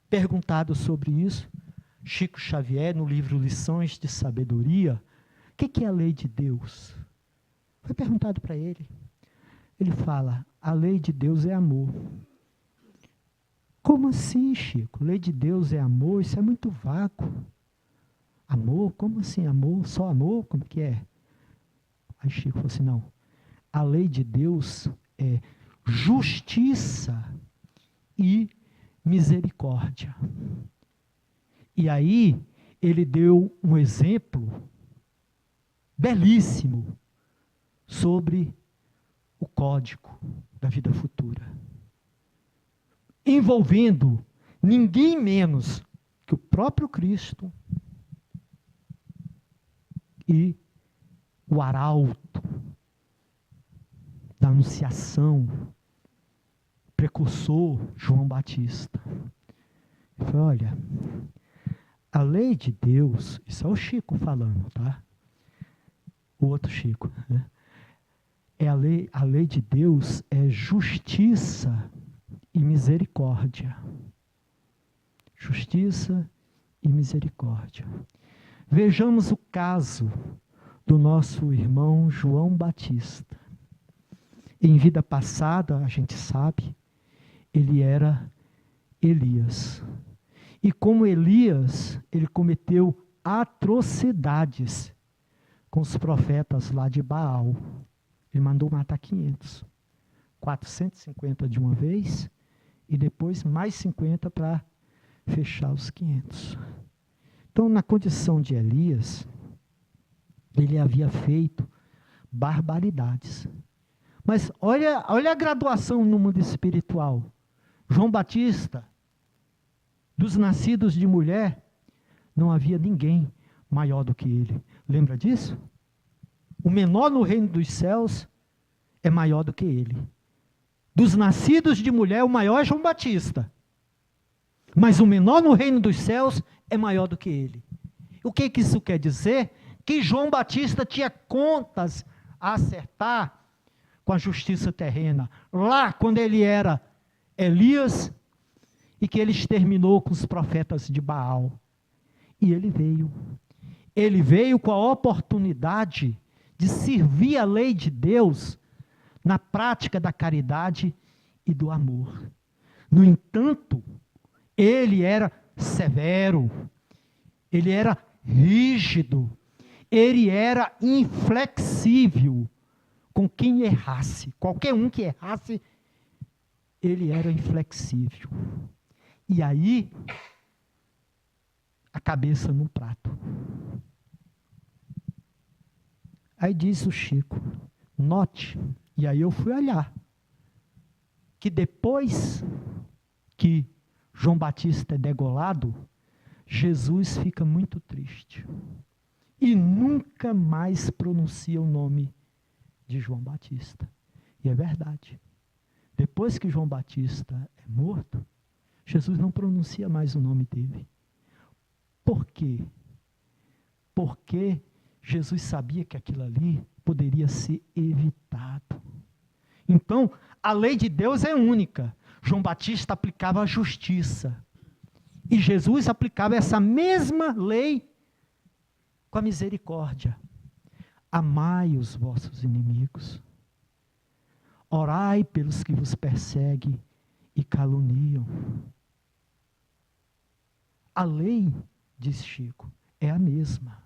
Perguntado sobre isso, Chico Xavier, no livro Lições de Sabedoria, o que é a lei de Deus? Foi perguntado para ele. Ele fala, a lei de Deus é amor. Como assim, Chico? Lei de Deus é amor? Isso é muito vago. Amor? Como assim amor? Só amor? Como que é? Aí Chico falou assim, não. A lei de Deus é justiça e misericórdia. E aí, ele deu um exemplo belíssimo sobre o código da vida futura, envolvendo ninguém menos que o próprio Cristo e o arauto da anunciação, precursor João Batista. Ele falou, olha, a lei de Deus, isso é o Chico falando, tá? O outro Chico, né? A lei de Deus é justiça e misericórdia. Justiça e misericórdia. Vejamos o caso do nosso irmão João Batista. Em vida passada, a gente sabe, ele era Elias. E como Elias, ele cometeu atrocidades com os profetas lá de Baal. Ele mandou matar 500. 450 de uma vez, e depois mais 50 para fechar os 500. Então, na condição de Elias, ele havia feito barbaridades. Mas olha a graduação no mundo espiritual. João Batista, dos nascidos de mulher, não havia ninguém maior do que ele. Lembra disso? O menor no reino dos céus é maior do que ele. Dos nascidos de mulher, o maior é João Batista. Mas o menor no reino dos céus é maior do que ele. O que isso quer dizer? Que João Batista tinha contas a acertar com a justiça terrena. Lá, quando ele era Elias, e que ele exterminou com os profetas de Baal. E ele veio. Ele veio com a oportunidade de servir a lei de Deus na prática da caridade e do amor. No entanto, ele era severo, ele era rígido, ele era inflexível com quem errasse. Qualquer um que errasse, ele era inflexível. E aí, a cabeça no prato. Aí disse o Chico, note, e aí eu fui olhar, que depois que João Batista é degolado, Jesus fica muito triste. E nunca mais pronuncia o nome de João Batista. E é verdade. Depois que João Batista é morto, Jesus não pronuncia mais o nome dele. Por quê? Porque Jesus sabia que aquilo ali poderia ser evitado. Então, a lei de Deus é única. João Batista aplicava a justiça. E Jesus aplicava essa mesma lei com a misericórdia. Amai os vossos inimigos. Orai pelos que vos perseguem e caluniam. A lei, diz Chico, é a mesma.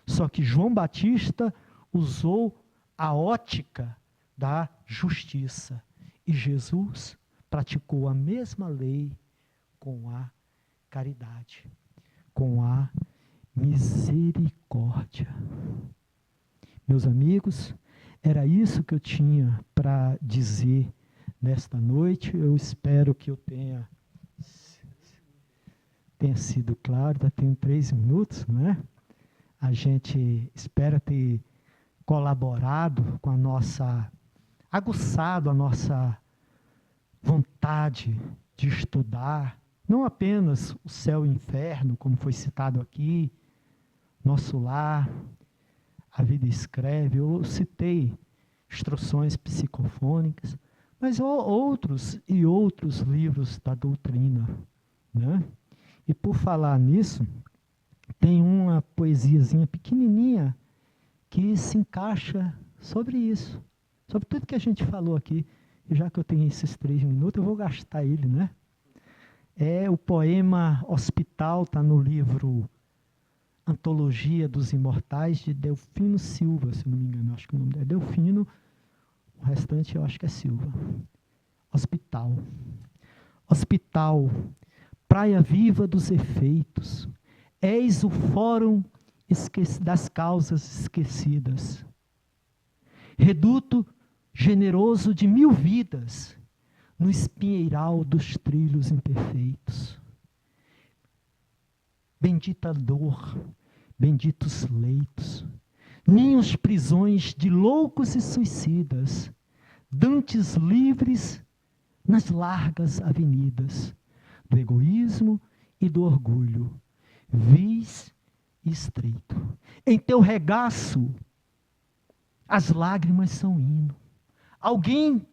Só que João Batista usou a ótica da justiça. E Jesus praticou a mesma lei com a caridade, com a misericórdia. Meus amigos, era isso que eu tinha para dizer nesta noite. Eu espero que eu tenha sido claro. Já tenho 3 minutos, não é? A gente espera ter colaborado com a nossa, aguçado a nossa vontade de estudar, não apenas o céu e o inferno, como foi citado aqui, Nosso Lar, A Vida Escreve, eu citei instruções psicofônicas, mas outros e outros livros da doutrina, né? E por falar nisso, tem uma poesiazinha pequenininha que se encaixa sobre isso, sobre tudo que a gente falou aqui. E já que eu tenho esses 3 minutos, eu vou gastar ele, né? É o poema Hospital, está no livro Antologia dos Imortais, de Delfino Silva, se não me engano. Acho que o nome dele é Delfino, o restante eu acho que é Silva. Hospital. Hospital, praia viva dos efeitos, eis o fórum das causas esquecidas. Reduto generoso de 1000 vidas, no espinheiral dos trilhos imperfeitos. Bendita dor, benditos leitos, ninhos prisões de loucos e suicidas, dantes livres nas largas avenidas, do egoísmo e do orgulho, vis e estreito. Em teu regaço, as lágrimas são hino. Alguém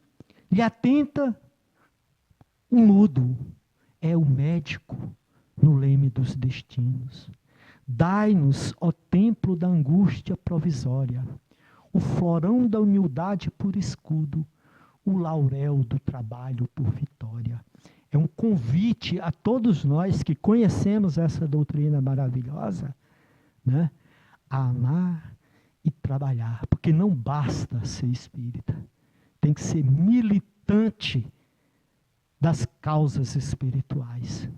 lhe atenta um mudo, é o médico no leme dos destinos. Dai-nos, ó templo da angústia provisória, o florão da humildade por escudo, o laurel do trabalho por vitória. É um convite a todos nós que conhecemos essa doutrina maravilhosa, né, a amar e trabalhar, porque não basta ser espírita, tem que ser militante das causas espirituais.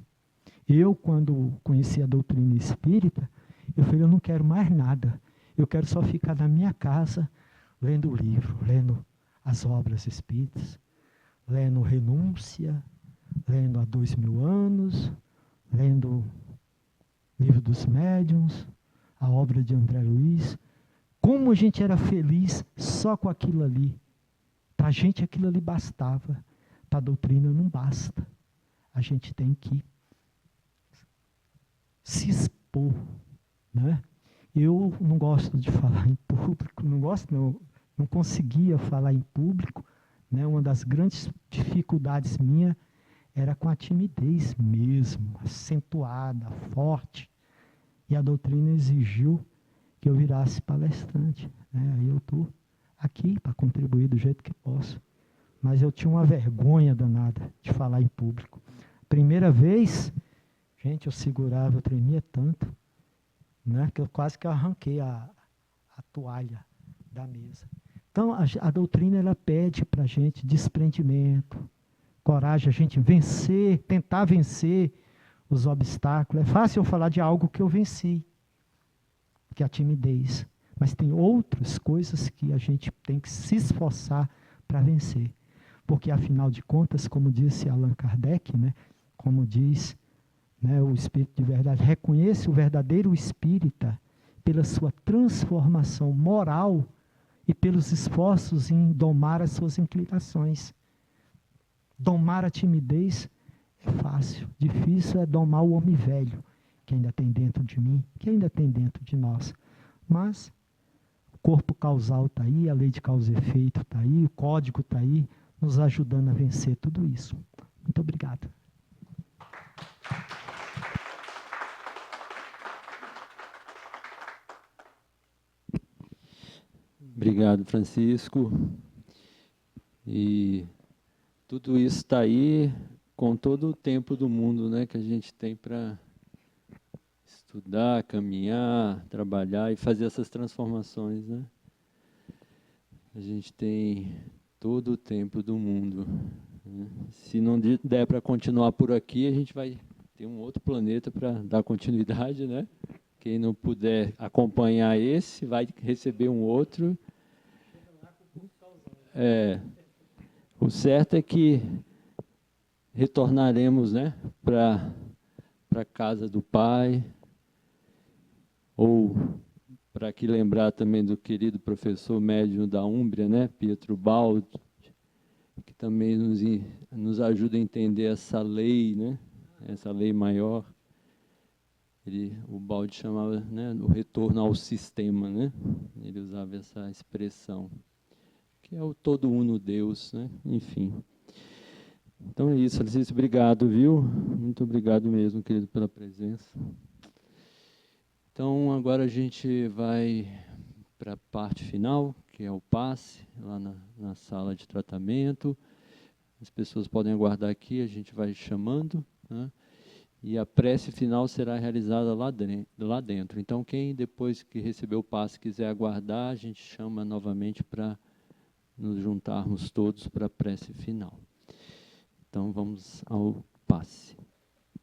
Eu, quando conheci a doutrina espírita, eu falei, eu não quero mais nada, eu quero só ficar na minha casa, lendo o livro, lendo as obras espíritas, lendo Renúncia, lendo Há 2000 anos, lendo Livro dos Médiuns, a obra de André Luiz. Como a gente era feliz só com aquilo ali. Para a gente aquilo ali bastava. Para a doutrina não basta. A gente tem que se expor, né? Eu não gosto de falar em público, não conseguia falar em público, né? Uma das grandes dificuldades minha era com a timidez mesmo, acentuada, forte. E a doutrina exigiu que eu virasse palestrante, né? Aí eu estou aqui para contribuir do jeito que posso. Mas eu tinha uma vergonha danada de falar em público. Primeira vez, gente, eu segurava, eu tremia tanto, né, que eu quase que arranquei a toalha da mesa. Então, a doutrina, ela pede para a gente desprendimento, coragem, a gente vencer, tentar vencer os obstáculos. É fácil eu falar de algo que eu venci, que é a timidez. Mas tem outras coisas que a gente tem que se esforçar para vencer. Porque, afinal de contas, como disse Allan Kardec, né, como diz, né, o Espírito de Verdade, reconheça o verdadeiro espírita pela sua transformação moral e pelos esforços em domar as suas inclinações. Domar a timidez é fácil, difícil é domar o homem velho, que ainda tem dentro de mim, que ainda tem dentro de nós. Mas o corpo causal está aí, a lei de causa e efeito está aí, o código está aí, nos ajudando a vencer tudo isso. Muito obrigado. Obrigado, Francisco. E tudo isso está aí com todo o tempo do mundo, né, que a gente tem para estudar, caminhar, trabalhar e fazer essas transformações, né? A gente tem todo o tempo do mundo, né? Se não der para continuar por aqui, a gente vai ter um outro planeta para dar continuidade, né? Quem não puder acompanhar esse, vai receber um outro. O certo é que retornaremos, né, para a casa do Pai, ou para aqui lembrar também do querido professor médium da Úmbria, né, Pietro Baldi, que também nos ajuda a entender essa lei, né, essa lei maior. O Baldi chamava, né, o retorno ao sistema, né? Ele usava essa expressão, que é o todo uno Deus, né? Enfim. Então é isso, Francisco, obrigado, viu? Muito obrigado mesmo, querido, pela presença. Então agora a gente vai para a parte final, que é o passe, lá na sala de tratamento. As pessoas podem aguardar aqui, a gente vai chamando, né? E a prece final será realizada lá dentro. Então, quem depois que recebeu o passe quiser aguardar, a gente chama novamente para nos juntarmos todos para a prece final. Então, vamos ao passe.